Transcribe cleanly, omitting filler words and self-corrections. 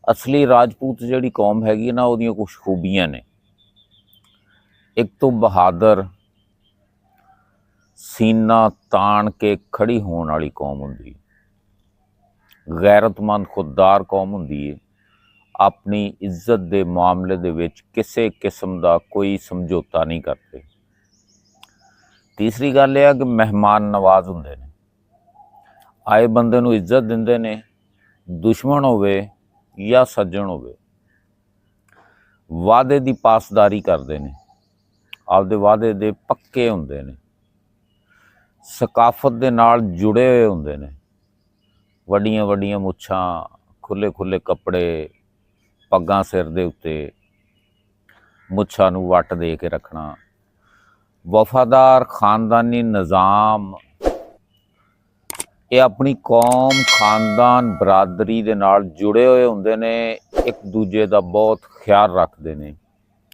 असली राजपूत जिहड़ी कौम हैगी ना, उहदियां कुछ खूबियां ने। एक तो बहादुर, सीना ताण के खड़ी होने वाली कौम हुंदी, गैरतमंद खुददार कौम हुंदी है। अपनी इज्जत के मामले दे विच किसी किस्म का कोई समझौता नहीं करते। तीसरी गल यह कि मेहमान नवाज हुंदे ने, आए बंदे नूं इज्जत दिंदे ने, दुश्मन होवे या सज्जन होवे। वादे की पासदारी करते हैं, आपदे वादे दे पक्के हुंदे ने, सकाफत दे नाल जुड़े हुए हुंदे ने। वड्डियां वड्डियां मुछां, खुले खुले कपड़े, पग्गां सिर दे उत्ते, मुछां नूं वट दे के रखना, वफादार खानदानी निज़ाम। ये अपनी कौम, खानदान, बरादरी दे नाल जुड़े हुए हुंदे ने, एक दूजे का बहुत ख्याल रखते हैं।